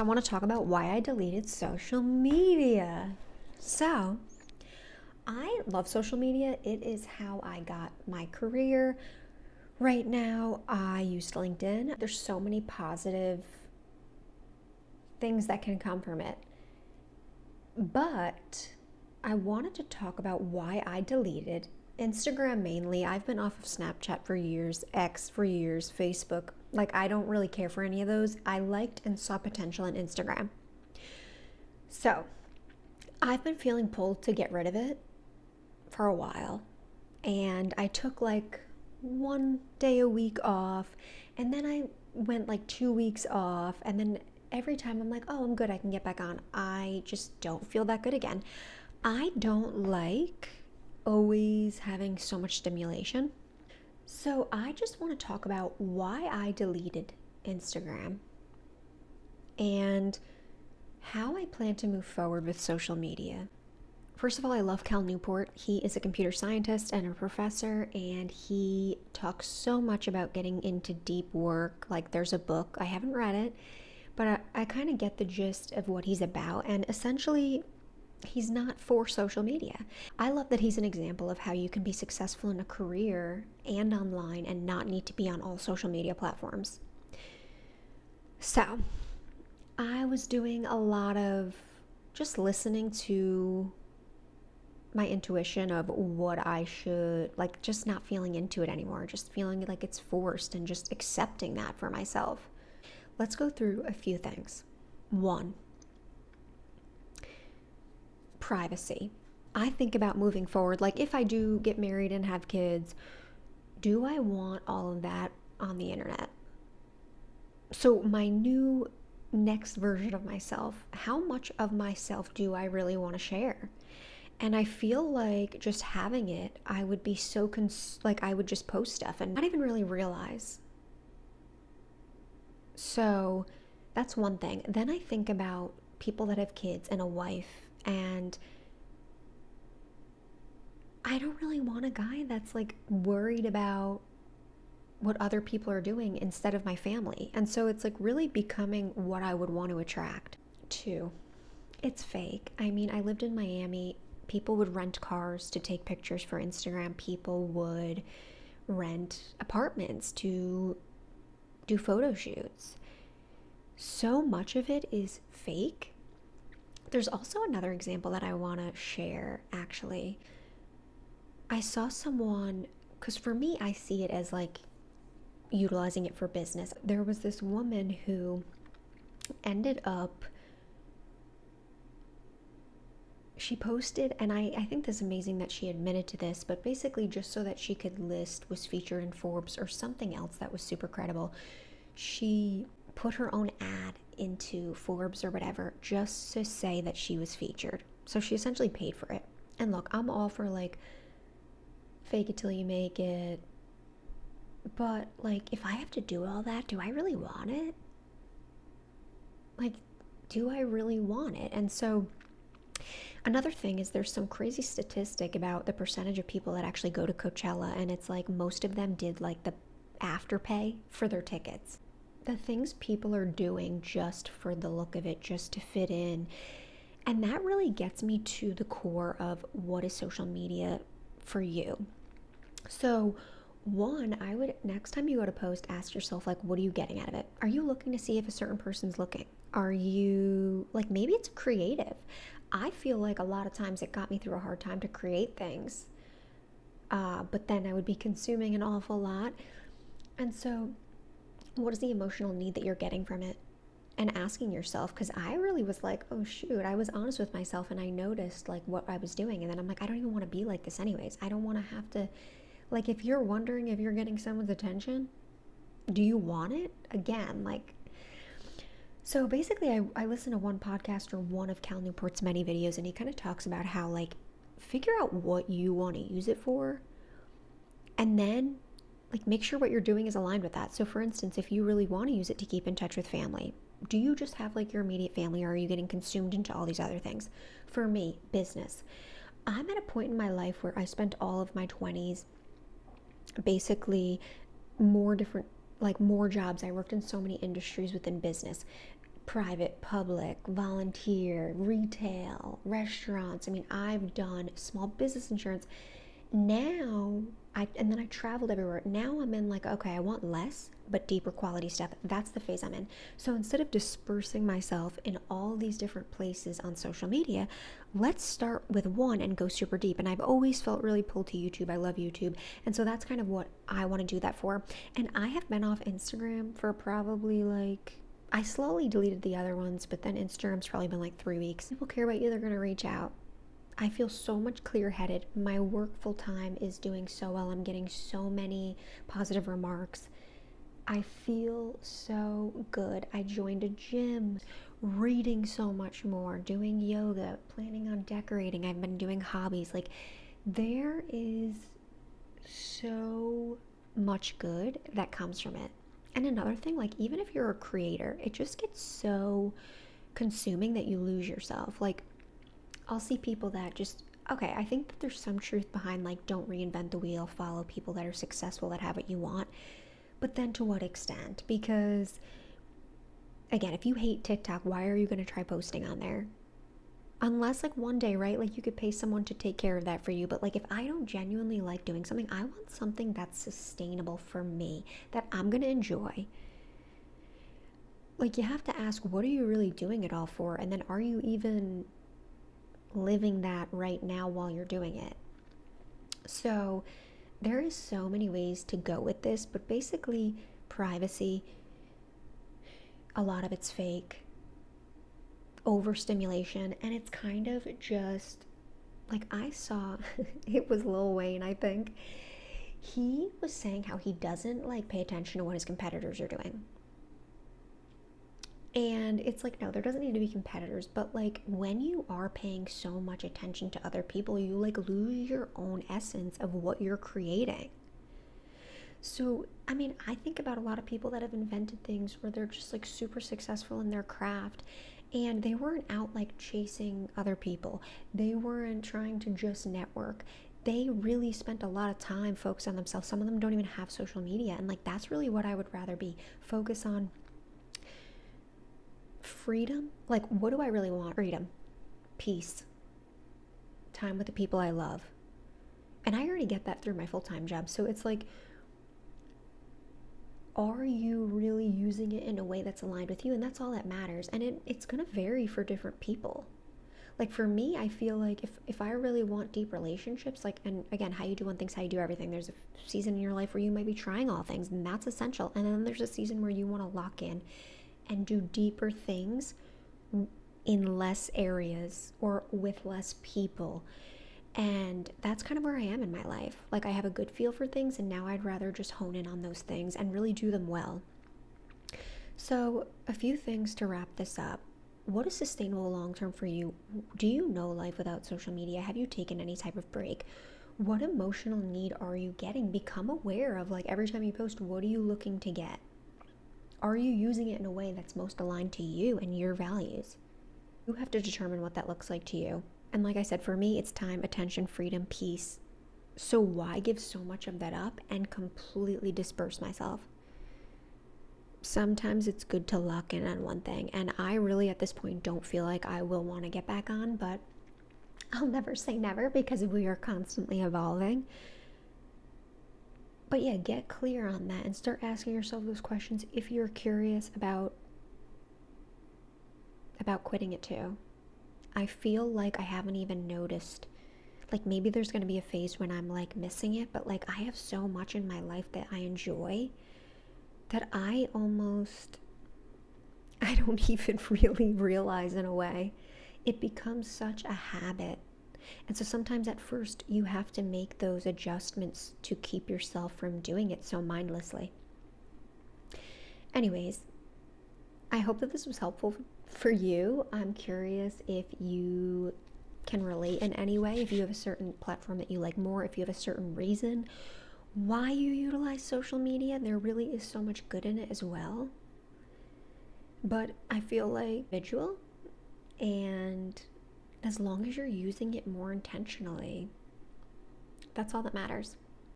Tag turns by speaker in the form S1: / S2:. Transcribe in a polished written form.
S1: I want to talk about why I deleted social media. So, I love social media. It is how I got my career. Right now, I use LinkedIn. There's so many positive things that can come from it. But I wanted to talk about why I deleted Instagram mainly. I've been off of Snapchat for years, X for years, Facebook. Like, I don't really care for any of those. I liked and saw potential in Instagram. So, I've been feeling pulled to get rid of it for a while. And I took like 1 day a week off. And then I went like 2 weeks off. And then every time I'm like, oh, I'm good, I can get back on. I just don't feel that good again. I don't like always having so much stimulation. So I just want to talk about why I deleted Instagram and how I plan to move forward with social media. First of all, I love Cal Newport. He is a computer scientist and a professor, and he talks so much about getting into deep work. Like, there's a book, I haven't read it, but I kind of get the gist of what he's about. And essentially, he's not for social media. I love that he's an example of how you can be successful in a career and online and not need to be on all social media platforms. So, I was doing a lot of just listening to my intuition of what I should, like, just not feeling into it anymore, just feeling like it's forced and just accepting that for myself. Let's go through a few things. One, privacy. I think about moving forward, like if I do get married and have kids, do I want all of that on the internet? So, my new next version of myself, how much of myself do I really want to share? And I feel like just having it, I would be so like I would just post stuff and not even really realize. So that's one thing. Then I think about people that have kids and a wife, and I don't really want a guy that's like worried about what other people are doing instead of my family. And so it's like really becoming what I would want to attract. Two, it's fake. I mean, I lived in Miami. People would rent cars to take pictures for Instagram. People would rent apartments to do photo shoots. So much of it is fake. There's also another example that I want to share, actually. I saw someone, because for me, I see it as like utilizing it for business. There was this woman who ended up, she posted, and I think this is amazing that she admitted to this, but basically just so that she could list, was featured in Forbes or something else that was super credible. She put her own ad into Forbes or whatever just to say that she was featured. So she essentially paid for it. And look, I'm all for like fake it till you make it. But like, if I have to do all that, do I really want it? Like, do I really want it? And so another thing is there's some crazy statistic about the percentage of people that actually go to Coachella, and it's like most of them did like the afterpay for their tickets. The things people are doing just for the look of it, just to fit in. And that really gets me to the core of what is social media for you. So, one, I would, next time you go to post, ask yourself, like, what are you getting out of it? Are you looking to see if a certain person's looking? Are you, like, maybe it's creative. I feel like a lot of times it got me through a hard time to create things. But then I would be consuming an awful lot. And so, what is the emotional need that you're getting from it? And asking yourself, because I really was like, oh shoot, I was honest with myself and I noticed like what I was doing. And then I'm like, I don't even want to be like this anyways. I don't want to have to, like, if you're wondering if you're getting someone's attention, do you want it? Again, like, so basically I listened to one podcast or one of Cal Newport's many videos, and he kind of talks about how, like, figure out what you want to use it for, and then like make sure what you're doing is aligned with that. So for instance, if you really want to use it to keep in touch with family, do you just have like your immediate family, or are you getting consumed into all these other things? For me, business. I'm at a point in my life where I spent all of my 20s basically more different, like more jobs. I worked in so many industries within business, private, public, volunteer, retail, restaurants. I mean, I've done small business insurance. Now and then I traveled everywhere. Now I'm in like, okay, I want less but deeper quality stuff. That's the phase I'm in. So instead of dispersing myself in all these different places on social media, let's start with one and go super deep. And I've always felt really pulled to YouTube. I love YouTube. And so that's kind of what I want to do that for. And I have been off Instagram for probably like, I slowly deleted the other ones, but then Instagram's probably been like 3 weeks. People care about you, they're going to reach out. I feel so much clear-headed. My work full time is doing so well. I'm getting so many positive remarks. I feel so good. I joined a gym, reading so much more, doing yoga, planning on decorating. I've been doing hobbies. Like, there is so much good that comes from it. And another thing, like, even if you're a creator, it just gets so consuming that you lose yourself. Like, I'll see people that just, okay, I think that there's some truth behind like, don't reinvent the wheel, follow people that are successful, that have what you want. But then to what extent? Because again, if you hate TikTok, why are you going to try posting on there? Unless like one day, right? Like you could pay someone to take care of that for you. But like if I don't genuinely like doing something, I want something that's sustainable for me, that I'm going to enjoy. Like you have to ask, what are you really doing it all for? And then are you even living that right now while you're doing it? So there is so many ways to go with this, but basically privacy, a lot of it's fake, overstimulation, and it's kind of just like I saw it was Lil Wayne, I think. He was saying how he doesn't like pay attention to what his competitors are doing. And it's like, no, there doesn't need to be competitors, but like when you are paying so much attention to other people, you like lose your own essence of what you're creating. So, I mean, I think about a lot of people that have invented things where they're just like super successful in their craft and they weren't out like chasing other people. They weren't trying to just network. They really spent a lot of time focused on themselves. Some of them don't even have social media. And like, that's really what I would rather be. Focus on freedom. Like, what do I really want? Freedom, peace, time with the people I love. And I already get that through my full-time job. So it's like, are you really using it in a way that's aligned with you? And that's all that matters. And it's going to vary for different people. Like for me, I feel like if I really want deep relationships, like, and again, how you do one thing's how you do everything. There's a season in your life where you might be trying all things, and that's essential. And then there's a season where you want to lock in and do deeper things in less areas or with less people. And that's kind of where I am in my life. Like I have a good feel for things, and now I'd rather just hone in on those things and really do them well. So a few things to wrap this up. What is sustainable long term for you? Do you know life without social media? Have you taken any type of break? What emotional need are you getting? Become aware of like every time you post, what are you looking to get? Are you using it in a way that's most aligned to you and your values? You have to determine what that looks like to you. And like I said, for me, it's time, attention, freedom, peace. So why give so much of that up and completely disperse myself? Sometimes it's good to lock in on one thing. And I really, at this point, don't feel like I will want to get back on, but I'll never say never because we are constantly evolving. But yeah, get clear on that and start asking yourself those questions if you're curious about quitting it too. I feel like I haven't even noticed. Like maybe there's going to be a phase when I'm like missing it, but like I have so much in my life that I enjoy that I don't even really realize in a way. It becomes such a habit. And so sometimes at first you have to make those adjustments to keep yourself from doing it so mindlessly. Anyways, I hope that this was helpful for you. I'm curious if you can relate in any way, if you have a certain platform that you like more, if you have a certain reason why you utilize social media. There really is so much good in it as well. But I feel like visual, and as long as you're using it more intentionally, that's all that matters.